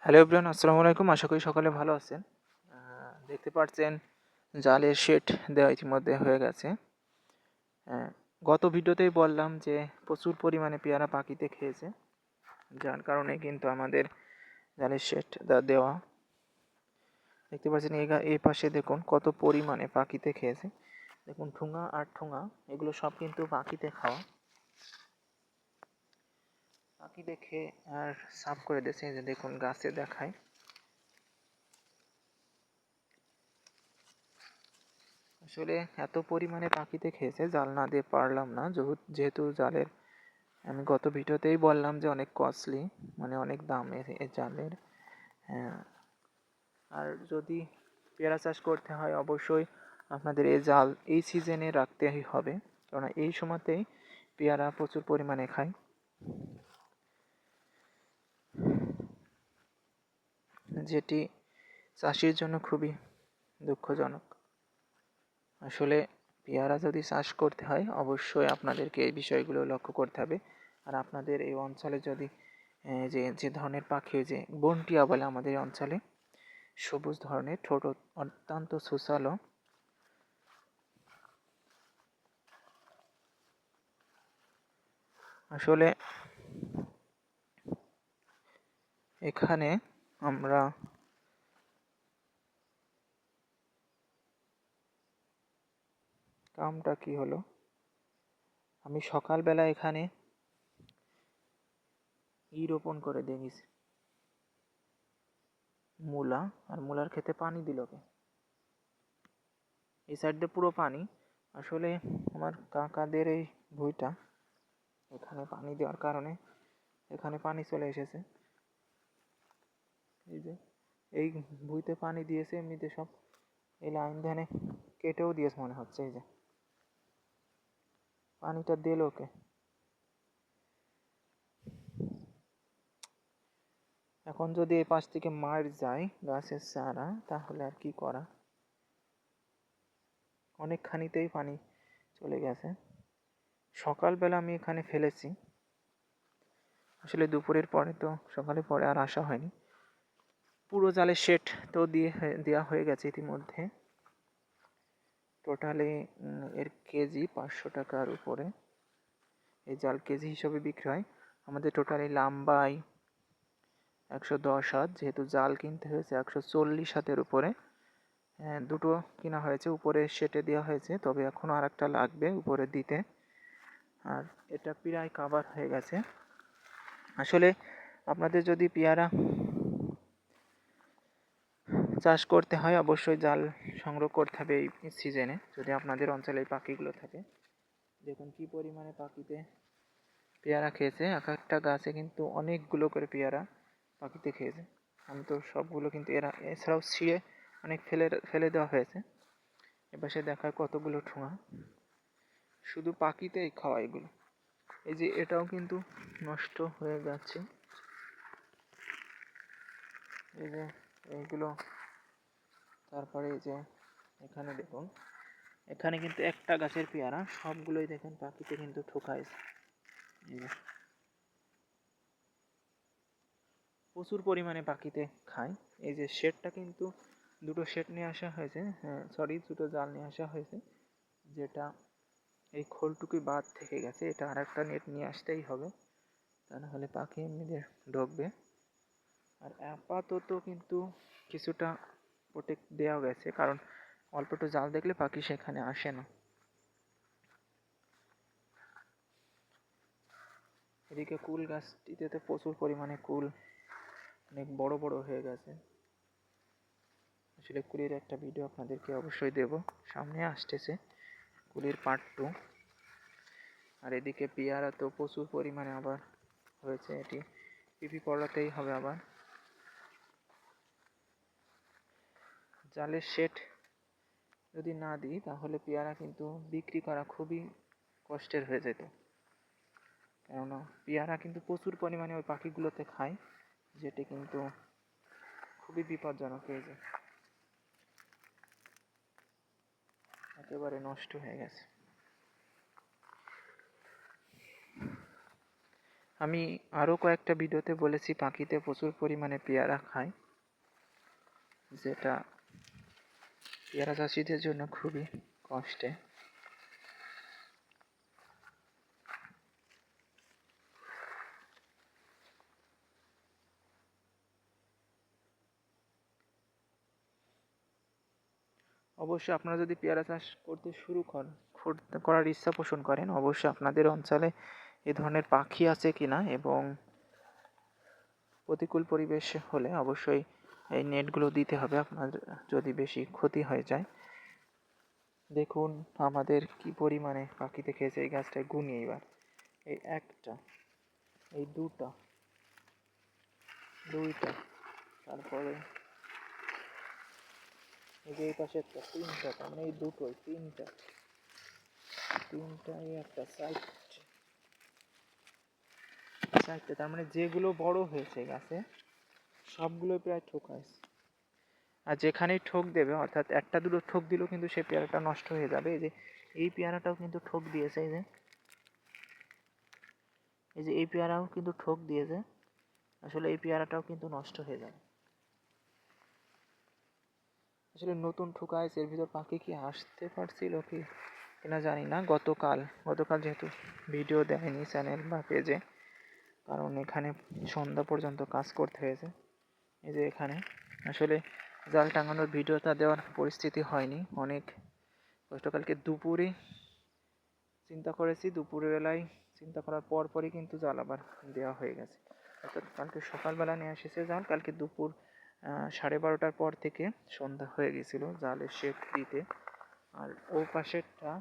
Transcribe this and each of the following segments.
Hello everyone, আসসালামু আলাইকুম। আশা করি সকালে ভালো আছেন। দেখতে পাচ্ছেন জালের শেড দেওয়া ইতিমধ্যে হয়ে গেছে। গত ভিডিওতেই বললাম যে প্রচুর পরিমাণে পেয়ারা পাখিতে খেয়েছে, যার কারণে কিন্তু আমাদের জালের শেড দেওয়া। দেখতে পাচ্ছেন এই পাশে দেখুন কত পরিমাণে পাখিতে খেয়েছে। দেখুন ঠুঙা আর ঠুঙা এগুলো সব কিন্তু পাখিতে খাওয়া। পাখি দেখে আর সাফ করে দিয়েছে, যে দেখুন গাছে দেখায়। আসলে এত পরিমাণে পাখিতে খেয়েছে, জাল না দিয়ে পারলাম না, যেহেতু জালের আমি গত ভিডিওতেই বললাম যে অনেক কস্টলি, মানে অনেক দাম এই জালের। হ্যাঁ, আর যদি পেয়ারা চাষ করতে হয় অবশ্যই আপনাদের এই জাল এই সিজনে রাখতেই হবে, কারণ এই সময়তেই পেয়ারা প্রচুর পরিমাণে খায়, যেটি চাষির জন্য খুবই দুঃখজনক। আসলে পেয়ারা যদি চাষ করতে হয় অবশ্যই আপনাদেরকে এই বিষয়গুলো লক্ষ্য করতে হবে। আর আপনাদের এই অঞ্চলে যদি যে ধরনের পাখি, যে বনটিয়া বলে আমাদের এই অঞ্চলে, সবুজ ধরনের ঠোঁট অত্যন্ত সুস্বাদু। আসলে এখানে আমরা কামটা কি হলো, আমি সকালবেলা এখানে রোপণ করে দিয়েছি মূলা, আর মূলার ক্ষেতে পানি দিল কে? এই সাইড দিয়ে পুরো পানি। আসলে আমার কাকাদের এই ভুঁইটা, এখানে পানি দেওয়ার কারণে এখানে পানি চলে এসেছে। এই যে এই ভুঁইতে পানি দিয়েছে, এমনিতে সব এই লাইন ধানে কেটেও দিয়েছে মনে হচ্ছে। এই যে পানিটা দিল কে? এখন যদি এই পাশ থেকে মার যায় গাছের চারা, তাহলে আর কি করা। অনেকখানিতেই পানি চলে গেছে। সকালবেলা আমি এখানে ফেলেছি, আসলে দুপুরের পরে তো সকালে পরে আর আসা হয়নি। পুরো জালের শেড তো দেওয়া হয়ে গেছে ইতিমধ্যে। টোটালি এর কেজি 500 টাকার উপরে। এই জাল কেজি হিসাবে বিক্রি হয়। আমাদের টোটালি লাম্বাই 110 হাত, যেহেতু জাল কিনতে হয়েছে 140 হাতের উপরে। দুটো কেনা হয়েছে, উপরে সেটে দেওয়া হয়েছে, তবে এখনও আর একটা লাগবে উপরে দিতে। আর এটা প্রায় কাভার হয়ে গেছে। আসলে আপনাদের যদি পেয়ারা চাষ করতে হয় অবশ্যই জাল সংগ্রহ করতে হবে এই সিজনে, যদি আপনাদের অঞ্চলে এই পাখিগুলো থাকে। দেখুন কি পরিমাণে পাখিতে পেয়ারা খেয়েছে, এক একটা গাছে কিন্তু অনেকগুলো করে পেয়ারা পাখিতে খেয়েছে। আমি তো সবগুলো কিন্তু এছাড়াও ছিঁড়ে অনেক ফেলে দেওয়া হয়েছে। এপাশে দেখার কতগুলো ঠোঙা, শুধু পাখিতেই খাওয়া এগুলো। এই যে এটাও কিন্তু নষ্ট হয়ে যাচ্ছে। এই যে এইগুলো, তারপরে এই যে এখানে দেখুন, এখানে কিন্তু একটা গাছের পেয়ারা সবগুলোই দেখেন পাখিতে কিন্তু ঠোকাইছে। প্রচুর পরিমাণে পাখিতে খায়। এই যে শেডটা কিন্তু দুটো শেড নিয়ে আসা হয়েছে, দুটো জাল নিয়ে আসা হয়েছে, যেটা এই খোলটুকুই বাদ থেকে গেছে। এটা আর একটা নেট নিয়ে আসতেই হবে, তা না হলে পাখি এমনিদের ঢুকবে। আর আপাতত কিন্তু কিছুটা প্রোটেক্ট দেওয়া গেছে, কারণ অল্প একটু জাল দেখলে পাখি সেখানে আসে না। এদিকে কুল গাছটিতে তো প্রচুর পরিমাণে কুল অনেক বড় বড় হয়ে গেছে। আসলে কুলির একটা ভিডিও আপনাদেরকে অবশ্যই দেব, সামনে আসতেছে কুলির পার্ট 2। আর এদিকে পেয়ারা তো প্রচুর পরিমাণে আবার হয়েছে, এটি পিপি পড়াতেই হবে আবার। জালের শেড যদি না দিই তাহলে পেয়ারা কিন্তু বিক্রি করা খুবই কষ্টের হয়ে যেত, কেননা পেয়ারা কিন্তু প্রচুর পরিমাণে ওই পাখিগুলোতে খায়, যেটি কিন্তু খুবই বিপজ্জনক। এই যে একেবারে নষ্ট হয়ে গেছে। আমি আরও কয়েকটা ভিডিওতে বলেছি পাখিতে প্রচুর পরিমাণে পেয়ারা খায়, যেটা পেয়ারা চাষিদের জন্য খুবই কষ্টে। অবশ্যই আপনারা যদি পেয়ারা চাষ করতে করার ইচ্ছা পোষণ করেন, অবশ্যই আপনাদের অঞ্চলে এ ধরনের পাখি আছে কিনা এবং প্রতিকূল পরিবেশ হলে অবশ্যই এই নেটগুলো দিতে হবে আপনার যদি বেশি ক্ষতি হয়ে যায়। দেখুন আমাদের কি পরিমাণে পাখিতে খেয়েছে এই গাছটায় গুনি। এবার এই একটা, এই দুইটা, তারপরে এই যে এই পাশে একটা, তিনটা, তার মানে এই দুটোই তিনটা, এই একটা চারটে, তার মানে যেগুলো বড় হয়েছে গাছে সবগুলো প্রায় ঠোকাইছে। আর যেখানেই ঠোক দেবে, অর্থাৎ একটা দুটো ঠোক দিলেও কিন্তু সেই পেয়ারাটা নষ্ট হয়ে যাবে। এই পেয়ারাটাও কিন্তু ঠোক দিয়েছে, এই পেয়ারাও কিন্তু ঠোক দিয়েছে। আসলে এই পেয়ারাটাও কিন্তু নষ্ট হয়ে যাবে। আসলে নতুন ঠোকাইছে, এর ভিতর পাখি কি আসতে পারছিল কি কিনা জানি না। গতকাল যেহেতু ভিডিও দেয়নি চ্যানেল বা পেজে, কারণ এখানে সন্ধ্যা পর্যন্ত কাজ করতে হয়েছে। এই যে এখানে আসলে জাল টাঙানোর ভিডিওটা দেওয়ার পরিস্থিতি হয়নি, অনেক কষ্ট। কালকে দুপুরে চিন্তা করেছি, দুপুরবেলায় চিন্তা করার পরই কিন্তু জাল আবার দেওয়া হয়ে গেছে। অর্থাৎ কালকে সকালবেলা নিয়ে এসেছে জাল, কালকে দুপুর 12:30টার পর থেকে সন্ধ্যা হয়ে গেছিলো জালের শেড দিতে। আর ও পাশেরটা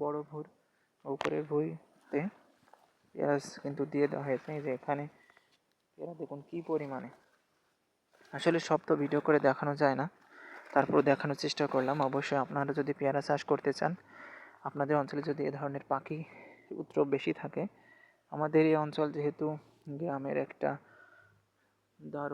বড় ভুঁর, উপরের ভুঁইতে পেঁয়াজ কিন্তু দিয়ে দেওয়া হয়েছে। এই যে এখানে পেঁয়াজ দেখুন কি পরিমাণে। আসলে সব তো ভিডিও করে দেখানো যায় না, তারপর দেখানোর চেষ্টা করলাম। অবশ্যই আপনারা যদি পেয়ারা চাষ করতে চান, আপনাদের অঞ্চলে যদি এ ধরনের পাখি উপদ্রব বেশি থাকে, আমাদের এই অঞ্চল যেহেতু গ্রামের একটা দারুণ